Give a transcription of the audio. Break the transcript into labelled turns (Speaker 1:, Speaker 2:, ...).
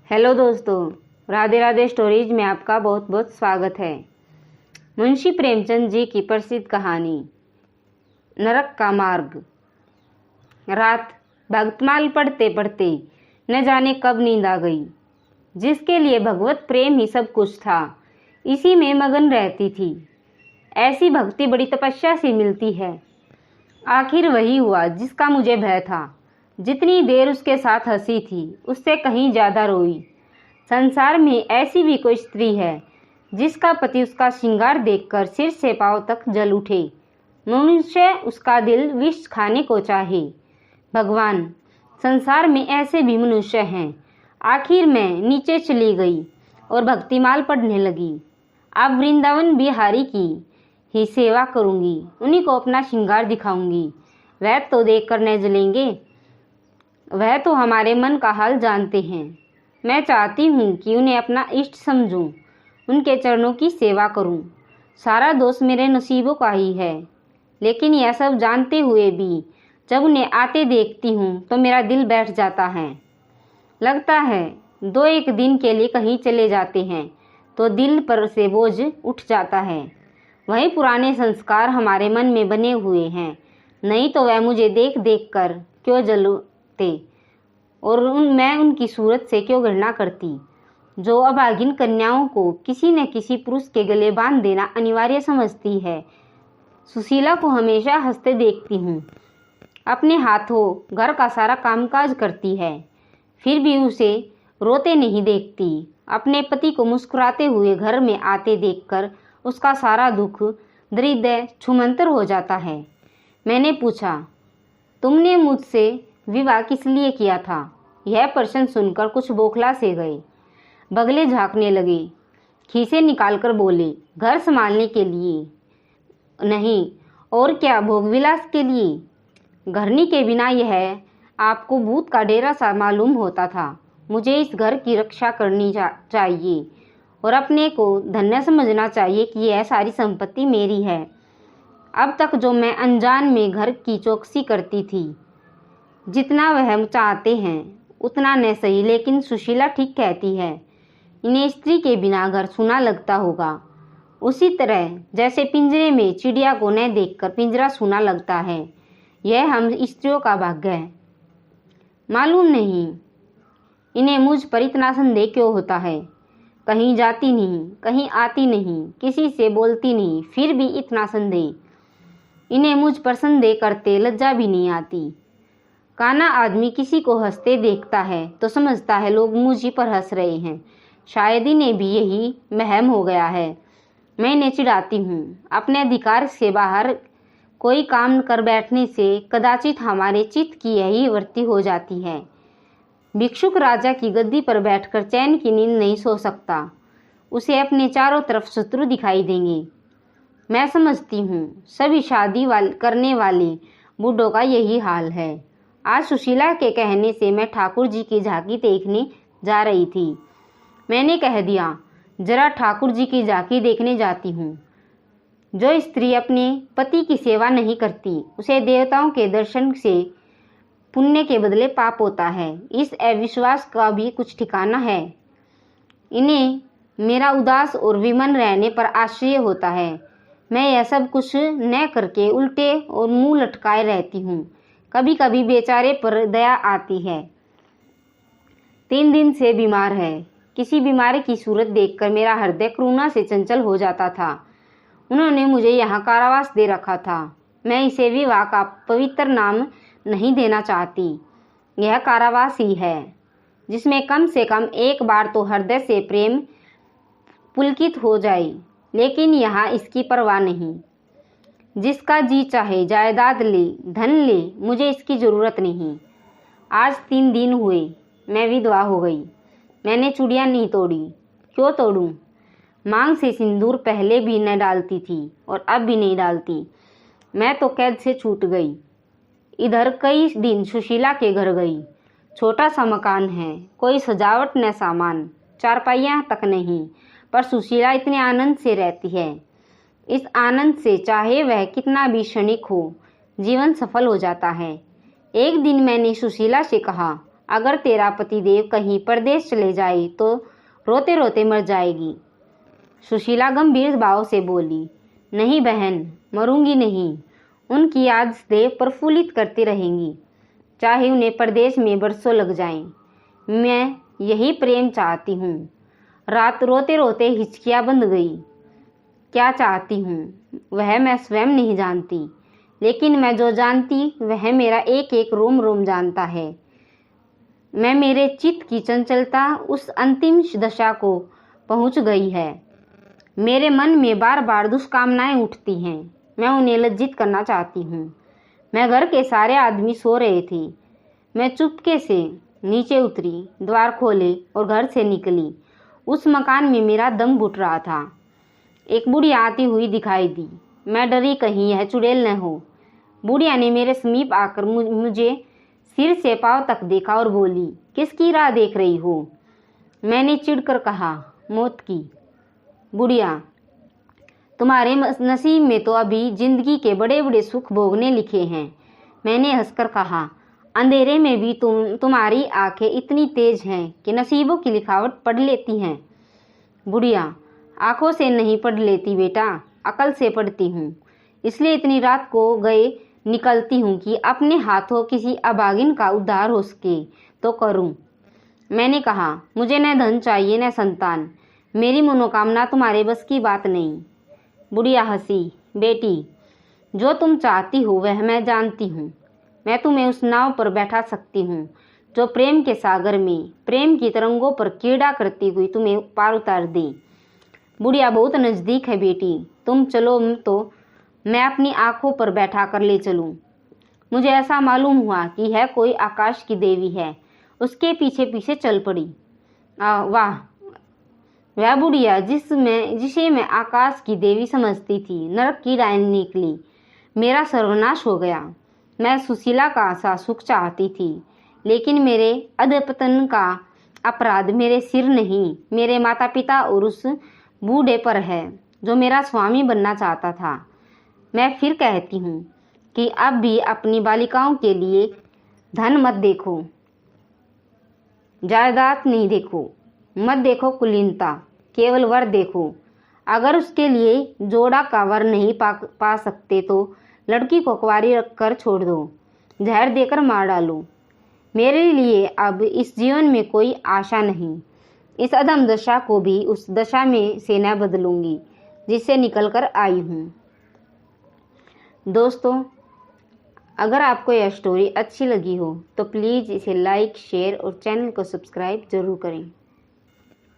Speaker 1: Hello दोस्तों, Radhe Radhe stories में आपका बहुत बहुत स्वागत है। मुंशी प्रेमचंद जी की प्रसिद्ध कहानी नरक का मार्ग। रात भक्तमाल पढ़ते पढ़ते न जाने कब नींद आ गई। जिसके लिए भगवत प्रेम ही सब कुछ था, इसी में मगन रहती थी। ऐसी भक्ति बड़ी तपस्या से मिलती है। आखिर वही हुआ जिसका मुझे भय था। जितनी देर उसके साथ हंसी थी, उससे कहीं ज़्यादा रोई। संसार में ऐसी भी कोई स्त्री है जिसका पति उसका श्रृंगार देखकर सिर से पांव तक जल उठे, मनुष्य उसका दिल विष खाने को चाहे। भगवान, संसार में ऐसे भी मनुष्य हैं। आखिर मैं नीचे चली गई और भक्तिमाल पढ़ने लगी। अब वृंदावन बिहारी की ही सेवा करूंगी, उन्हीं को अपना श्रृंगार दिखाऊंगी। वह तो देखकर न जलेंगे, वह तो हमारे मन का हाल जानते हैं। मैं चाहती हूँ कि उन्हें अपना इष्ट समझूं, उनके चरणों की सेवा करूं। सारा दोष मेरे नसीबों का ही है, लेकिन यह सब जानते हुए भी जब उन्हें आते देखती हूँ तो मेरा दिल बैठ जाता है। लगता है 2-1 दिन के लिए कहीं चले जाते हैं तो दिल पर से बोझ उठ जाता है। वही पुराने संस्कार हमारे मन में बने हुए हैं, नहीं तो वह मुझे देख देख कर क्यों जलते और मैं उनकी सूरत से क्यों घृणा करती, जो अभागिन कन्याओं को किसी न किसी पुरुष के गले बांध देना अनिवार्य समझती है। सुशीला को हमेशा हंसते देखती हूँ, अपने हाथों घर का सारा कामकाज करती है, फिर भी उसे रोते नहीं देखती। अपने पति को मुस्कुराते हुए घर में आते देखकर उसका सारा दुख हृदय छुमंतर हो जाता है। मैंने पूछा, तुमने मुझसे विवाह किस लिए किया था? यह प्रश्न सुनकर कुछ बौखला से गए, बगले झांकने लगे, खीसे निकालकर बोले, घर संभालने के लिए नहीं और क्या, भोगविलास के लिए। घरनी के बिना यह आपको भूत का डेरा सा मालूम होता था। मुझे इस घर की रक्षा करनी चाहिए और अपने को धन्य समझना चाहिए कि यह सारी संपत्ति मेरी है। अब तक जो मैं अनजान में घर की चौकसी करती थी, जितना वह चाहते हैं उतना न सही, लेकिन सुशीला ठीक कहती है, इन्हें स्त्री के बिना घर सूना लगता होगा, उसी तरह जैसे पिंजरे में चिड़िया को न देखकर पिंजरा सूना लगता है। यह हम स्त्रियों का भाग्य है। मालूम नहीं इन्हें मुझ पर इतना संदेह क्यों होता है। कहीं जाती नहीं, कहीं आती नहीं, किसी से बोलती नहीं, फिर भी इतना संदेह। इन्हें मुझ पर संदेह करते लज्जा भी नहीं आती। काना आदमी किसी को हंसते देखता है तो समझता है लोग मुझी पर हंस रहे हैं। शायद इन्हें भी यही महम हो गया है। मैं इन्हें चिढ़ाती हूँ, अपने अधिकार से बाहर कोई काम कर बैठने से कदाचित हमारे चित्त की यही वृत्ति हो जाती है। भिक्षुक राजा की गद्दी पर बैठकर चैन की नींद नहीं सो सकता, उसे अपने चारों तरफ शत्रु दिखाई देंगे। मैं समझती हूँ सभी शादी करने वाले बूढ़ों का यही हाल है। आज सुशीला के कहने से मैं ठाकुर जी की झांकी देखने जा रही थी। मैंने कह दिया, जरा ठाकुर जी की झांकी देखने जाती हूँ। जो स्त्री अपने पति की सेवा नहीं करती, उसे देवताओं के दर्शन से पुण्य के बदले पाप होता है। इस अविश्वास का भी कुछ ठिकाना है। इन्हें मेरा उदास और विमन रहने पर आश्चर्य होता है। मैं यह सब कुछ न करके उल्टे और मुंह लटकाए रहती हूँ। कभी कभी बेचारे पर दया आती है। 3 दिन से बीमार है। किसी बीमारी की सूरत देखकर मेरा हृदय करुणा से चंचल हो जाता था। उन्होंने मुझे यहाँ कारावास दे रखा था। मैं इसे विवाह का पवित्र नाम नहीं देना चाहती। यह कारावास ही है जिसमें कम से कम एक बार तो हृदय से प्रेम पुलकित हो जाए, लेकिन यहाँ इसकी परवाह नहीं। जिसका जी चाहे जायदाद ले, धन ले, मुझे इसकी ज़रूरत नहीं। आज 3 दिन हुए मैं विधवा हो गई। मैंने चूड़ियाँ नहीं तोड़ी। क्यों तोड़ूं? मांग से सिंदूर पहले भी न डालती थी और अब भी नहीं डालती। मैं तो कैद से छूट गई। इधर कई दिन सुशीला के घर गई। छोटा सा मकान है, कोई सजावट न सामान, चारपाइयाँ तक नहीं, पर सुशीला इतने आनंद से रहती है। इस आनंद से चाहे वह कितना भी क्षणिक हो, जीवन सफल हो जाता है। एक दिन मैंने सुशीला से कहा, अगर तेरा पतिदेव कहीं परदेश चले जाए तो रोते रोते मर जाएगी। सुशीला गंभीर भाव से बोली, नहीं बहन, मरूंगी नहीं। उनकी याद सदैव प्रफुल्लित करती रहेंगी, चाहे उन्हें परदेश में बरसों लग जाएं। मैं यही प्रेम चाहती हूँ। रात रोते रोते हिचकियाँ बंध गई। क्या चाहती हूँ वह मैं स्वयं नहीं जानती, लेकिन मैं जो जानती वह मेरा एक एक रोम रोम जानता है। मैं मेरे चित्त की चंचलता उस अंतिम दशा को पहुँच गई है। मेरे मन में बार बार दुष्कामनाएं उठती हैं। मैं उन्हें लज्जित करना चाहती हूँ। मैं घर के सारे आदमी सो रहे थे। मैं चुपके से नीचे उतरी, द्वार खोले और घर से निकली। उस मकान में मेरा दम घुट रहा था। एक बुढ़िया आती हुई दिखाई दी। मैं डरी कहीं यह चुड़ैल न हो। बुढ़िया ने मेरे समीप आकर मुझे सिर से पांव तक देखा और बोली, किसकी राह देख रही हो? मैंने चिढ़कर कहा, मौत की। बुढ़िया, तुम्हारे नसीब में तो अभी जिंदगी के बड़े बड़े सुख भोगने लिखे हैं। मैंने हंसकर कहा, अंधेरे में भी तुम्हारी आंखें इतनी तेज हैं कि नसीबों की लिखावट पढ़ लेती हैं। बुढ़िया, आंखों से नहीं पढ़ लेती बेटा, अकल से पढ़ती हूँ। इसलिए इतनी रात को गए निकलती हूँ कि अपने हाथों किसी अभागिन का उद्धार हो सके तो करूँ। मैंने कहा, मुझे न धन चाहिए न संतान। मेरी मनोकामना तुम्हारे बस की बात नहीं। बुढ़िया हंसी, बेटी, जो तुम चाहती हो वह मैं जानती हूँ। मैं तुम्हें उस नाव पर बैठा सकती हूँ जो प्रेम के सागर में प्रेम की तरंगों पर क्रीड़ा करती हुई तुम्हें पार उतार दे। बुढ़िया, बहुत नज़दीक है बेटी, तुम चलो तो मैं अपनी आंखों पर बैठा कर ले चलूँ। मुझे ऐसा मालूम हुआ कि है कोई आकाश की देवी है। उसके पीछे पीछे चल पड़ी। वाह, वह बुढ़िया जिसे मैं आकाश की देवी समझती थी नरक की डायन निकली। मेरा सर्वनाश हो गया। मैं सुशीला का सा सुख चाहती थी, लेकिन मेरे अधपतन का अपराध मेरे सिर नहीं, मेरे माता पिता और उस बूढ़े पर है जो मेरा स्वामी बनना चाहता था। मैं फिर कहती हूँ कि अब भी अपनी बालिकाओं के लिए धन मत देखो, जायदाद नहीं देखो, मत देखो कुलीनता, केवल वर देखो। अगर उसके लिए जोड़ा का वर नहीं पा सकते तो लड़की को कुंवारी रखकर छोड़ दो, जहर देकर मार डालो। मेरे लिए अब इस जीवन में कोई आशा नहीं। इस अधम दशा को भी उस दशा में से न बदलूंगी जिससे निकलकर आई हूँ। दोस्तों, अगर आपको यह स्टोरी अच्छी लगी हो तो प्लीज़ इसे लाइक, शेयर और चैनल को सब्सक्राइब जरूर करें।